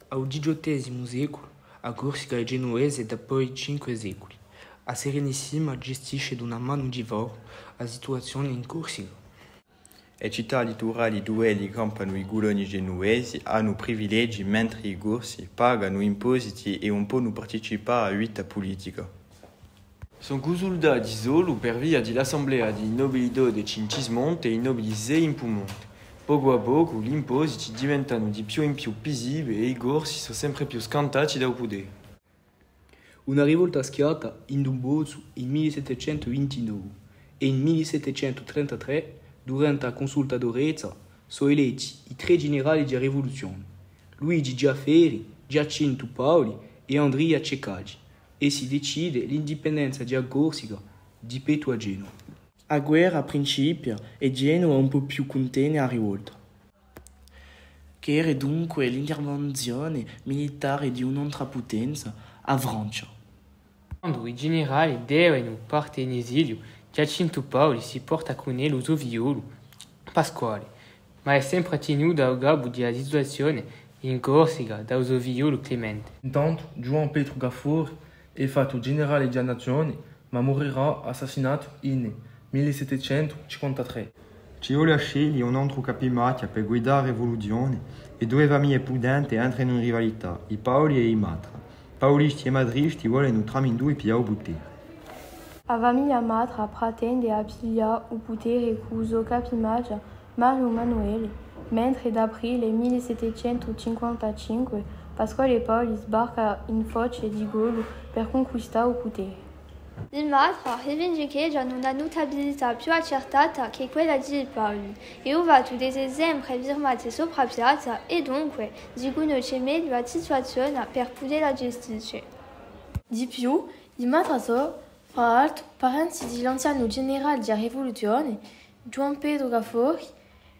Al XVIII secolo, a Corsica è genuese da poi 5 secoli. A Serenissima gestisce da una mano di lavoro la situazione in Corsica. Le città litorali dove campano i coloni genuesi hanno privilegi mentre i corsi pagano impositi e un po' non partecipano alla vita politica. Sono consultati solo per via dell'assemblea di nobilità di Cincismonte e i nobili in Piemonte. Poco a poco gli impositi diventano di più in più visibili e i corsi sono sempre più scantati dal potere. Una rivolta schiata in Dumboso in 1729 e in 1733, durante la consulta d'Orezza, sono eletti i tre generali della rivoluzione, Luigi Giafferi, Giacinto Paoli e Andrea Ceccagi, e si decide l'indipendenza della Corsica di Peto a Genova. La guerra principia e Genova un po' più contene la rivolta, che era dunque l'intervenzione militare di un'altra potenza, la Francia. Quando i generali devono parte in esilio, Giacinto Paoli si porta con lui lo figliolo Pasquale, ma è sempre tenuto al gabbo della situazione in Corsica dal suo figliolo Clemente. Intanto, Juan Pedro Gaffori è fatto generale della nazione, ma morirà assassinato in 1753. Ci vuole scegliere un altro capimacchia per guidare la rivoluzione e due famiglie prudenti entrano in rivalità, i Paoli e i Matra. Paulisti e madristi vogliono tramindue pigliare il potere. La famiglia Matra pretende a pigliare il potere con il suo capimacchia Mario Emanuele, mentre ad aprile 1755 Pasquale Paoli sbarca in Foce di Golo per conquistare il potere. Il Matra rivendiceggiano una notabilità più accertata che quella di Paoli e ho fatto dei esempi firmati sopra piazza e dunque si conosce meglio la situazione per poterla gestire. Di più, il Matra sono, fra l'altro, parenti dell'anziano generale della rivoluzione, Juan Pedro Gaffori,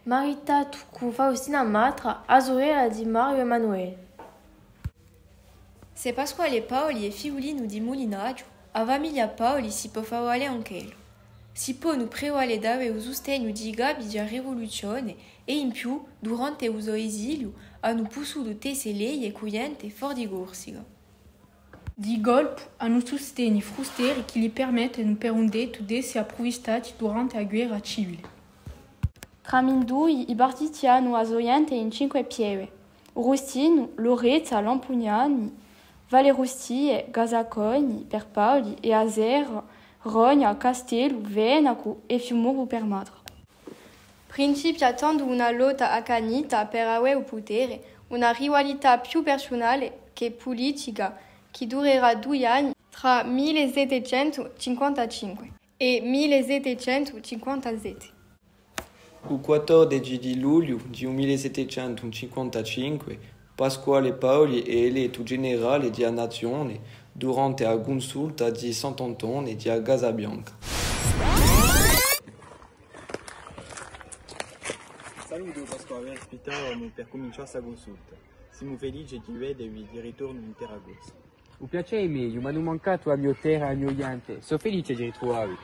maritato con Faustina Matra, a sorella di Mario Emanuele. Se Pasquale Paoli è figlio di Molinaggio, la famiglia Paoli si può fare anche lui. Si può prevalere il sostegno di Gabi della rivoluzione e in più, durante il suo esilio, hanno potuto tessere leggi coerenti fuori di Corsica. Di golpe hanno sostegni frusteri che gli permettono per un detto di essere approvvistati durante la guerra civile. Tramindui i partiti hanno asoiante in 5 pieve: Rostino, Lorezza, Lampugnani, Valle Rustie, Gazacogni per Paoli e Azer, Rogna, Castello, Venaco e Fiumoro per Matra. Principiando una lotta accanita per avere il potere, una rivalità più personale che politica che durerà 2 anni tra 1755 e 1757. Il 14 di luglio di 1755 Pasquale Paoli è eletto generale della nazione durante la consulta di Sant'Antone di Casabianca. Saluto Pasquale, ospitiamo per cominciare questa consulta. Siamo felici di vedervi di ritorno in terra corsa. Un piacere mio, ma non mancato a mio terra e al mio Iante. Sono felice di ritrovarvi.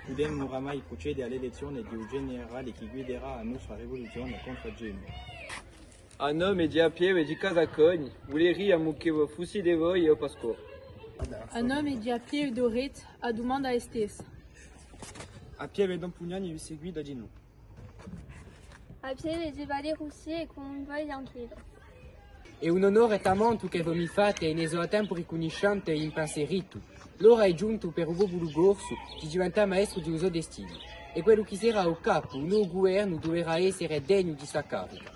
Dobbiamo oramai procedere all'elezione di un generale che guiderà la nostra rivoluzione contro Genova. A nome di Pieve di Casacogni, voleriamo che voi foste voi e Pasquale. A nome di Pieve d'Orezza, a domanda è stessa. A Pieve Dompugnani vi seguita di noi. A Pieve di Valle Russie e con voi anche. È un onore tanto che voi mi fate e ne so a tempo riconoscente e impensierito. L'ora è giunto per un popolo corso di diventare maestro di uso destino. E quello che sarà il capo, il nuovo governo dovrà essere degno di sua carica.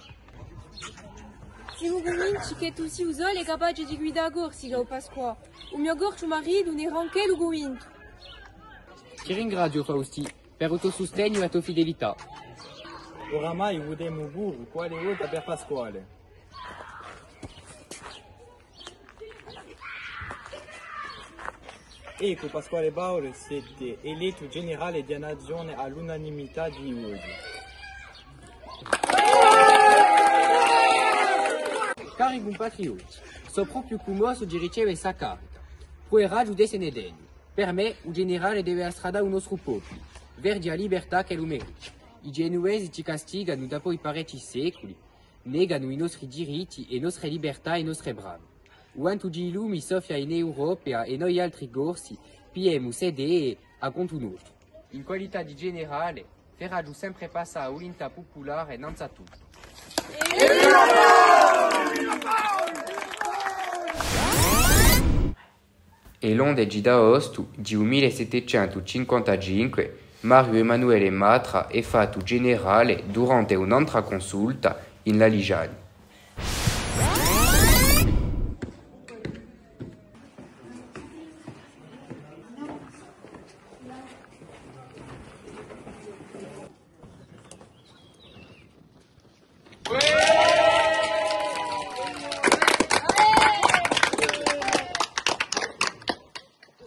Siamo convinti che tu sia solo capace di guidare Corsica, Pasqua. Il mio gorcio marito ne era anche convinto. Ti ringrazio, Fausti, per il tuo sostegno e la tua fedeltà. Oramai vogliamo pure quale volta per Pasquale. Ecco Pasquale Paoli siete eletto generale della nazione all'unanimità di oggi. Cari compatrioti, sono proprio commosso di ricevere questa carica. Poi raggiungere se ne degno. Per me, un generale deve stradare il nostro popolo, verso la libertà che lo merita. I genuesi ci castigano dopo i parecchi secoli, negano i nostri diritti e nostre libertà e nostre brave. Quanto di lumi soffia in Europa e noi altri corsi, piemu sede a conto nostro. In qualità di generale, farà sempre passare a unità popolare innanzi a tutto. E l'11 d'agosto di 1755 Mario Emanuele Matra è fatto generale durante un'altra consulta in Laligiani.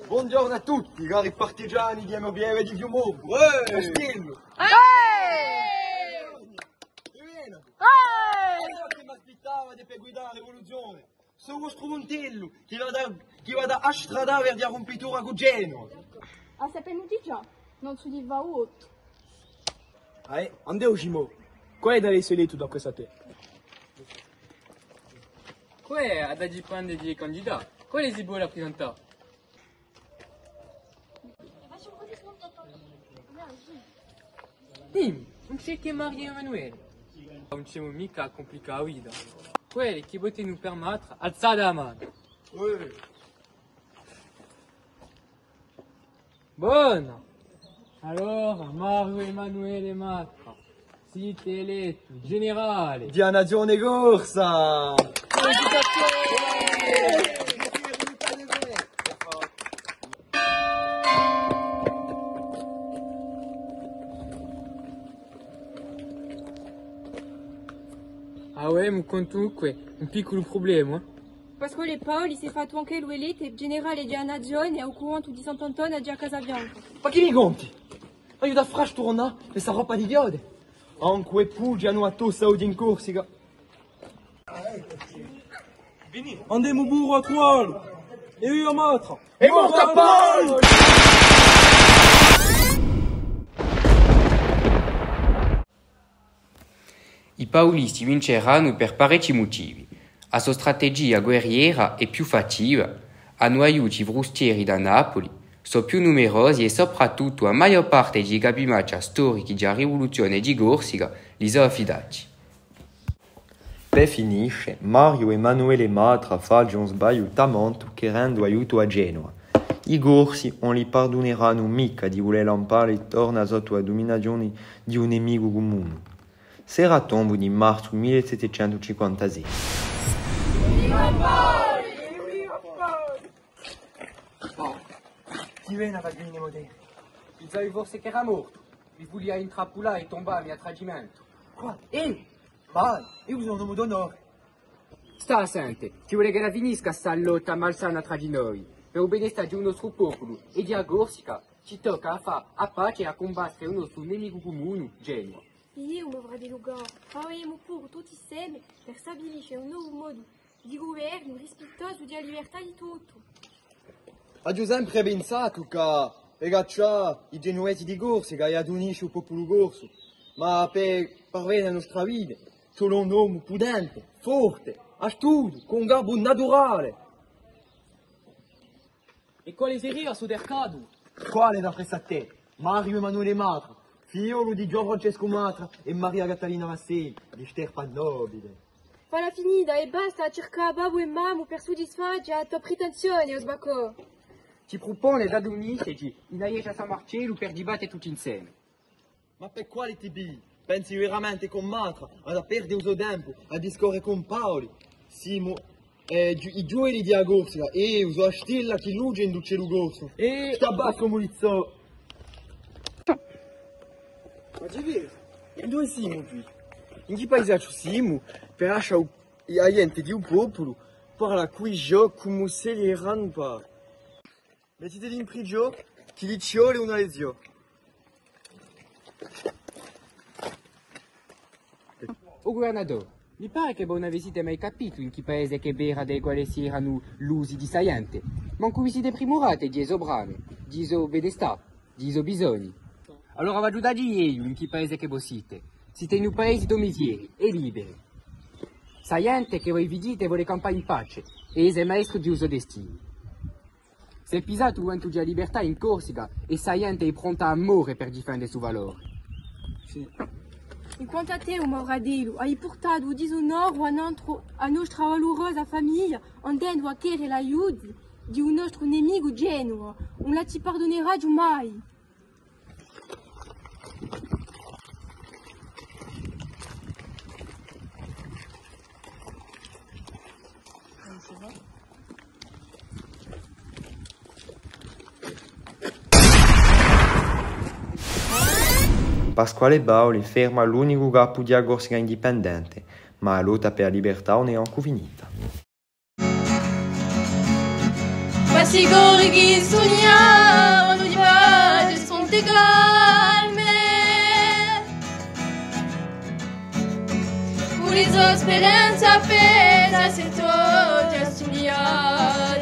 Buongiorno a tutti, cari partigiani di Emobieve e di Fiumorgo. Ostillo! Che mi aspettava per guidare la rivoluzione? Sono vostro Montello, che vada a stradare per la rompitura con Genoa. A sapenuti già, non si diva 8. Andiamo Gimo. Qual è da essere tu da questa te? Qual è ad agipande di candidati? Qual è si vuole rappresentare? Dimmi, non c'è che Mario Emanuele. Non c'è mica complicato la vita. Quelli che potete nous permettere, alzate la mano. Buono. Allora, Mario Emanuele Matra, siete eletto generale. Di una nazione corsa! Ah ouais, ma comunque, un piccolo problema. Pasquale Paoli si è fatto anche lui elite generale di una nazione e occupato di Sant'Antonio a Casabianca. Ma chi mi conti? Io da frash torna e sa roba di idiode. Anche Puggia hanno a tossa oggi in Corsica. Andiamo burro a Tual. E io a Matra. E morta Paul! I paulisti vinceranno per parecchi motivi. La sua strategia guerriera è più fattiva, hanno aiuti frustieri da Napoli, sono più numerosi e soprattutto la maggior parte dei capimaccia storici della rivoluzione di Corsica li sono affidati. Per finisce, Mario Emanuele Matra fa un sbaglio talmente che rende aiuto a Genova. I corsi non li perdoneranno mica di voler lampare torna sotto la dominazione di un nemico comune. Sarà tombo di marzo 1756. Ti viene a bambini moderni. Il savi forse che era morto. Vi volia intrappolare e tombare a tradimento. Quoi? Ma io sono un uomo d'onore. Sta assente, ci vuole che la finisca sta lotta malsana tra di noi. Per il benestare di un nostro popolo e di Corsica, ci tocca a fare a pace e a combattere il nostro nemico comune, Genoa. Io mi avrei lugar, faremo pure tutti insieme per stabilire un nuovo modo di governo rispettoso della libertà di tutto. Ho sempre pensato che per i genuesi di Corsica e ad unisce il popolo corso, ma per parlare della nostra vita, solo un uomo prudente, forte, astuto, con garbo naturale. E quale seria su Dercado? Quale da presso a te? Mario Emanuele Matra, figlio di Gian Francesco Matra e Maria Catalina Massei, di sterpa nobile. Falla finita e basta cercare babbo e mamma per soddisfare la tua pretensione, Osbacco. Ci propone da uniscerci in aiuto a San Marcello per dibattere tutti insieme. Ma per quale TB? Pensi veramente con Matra ad perdere il suo tempo a discorrere con Paoli? Simo, i gioielli di Corsica e uso a stella che luce in cielo corso. E tabacco mulizzo. Ma c'è vero? E dove siamo qui? In che paesaggio siamo? Per lasciare la gente di un popolo parla qui gioco come se li erano pas. Mettete in prigione chi li ciole una lezione. O governatore, mi pare che non avete mai capito in che paese che vera dei quali si erano l'usi di saiente. Manco vi siete primorate di esobrane, di isobedestà, di isobisogni. Allora vado da io in che paese che voi siete. Siete in un paese domisieri e liberi. Sa gente che voi vidite vuole campare in pace e è maestro di uso destino. Se è pisato durante la libertà in Corsica e sa gente è pronta a morire per difendere il suo valore. Sì. In quanto a te, Mauradelo, hai portato disonore a nostra valorosa famiglia, andando a chiedere l'aiuto di un nostro nemico Genova. Non la ti perdonerà mai. Pasquale Bauli ferma l'unico capo di Corsica indipendente, ma la lotta per la libertà non è ancora finita. Questi gorghi sognavano di pace, sono calme. Con le sue speranze appese, se tu ti studiato.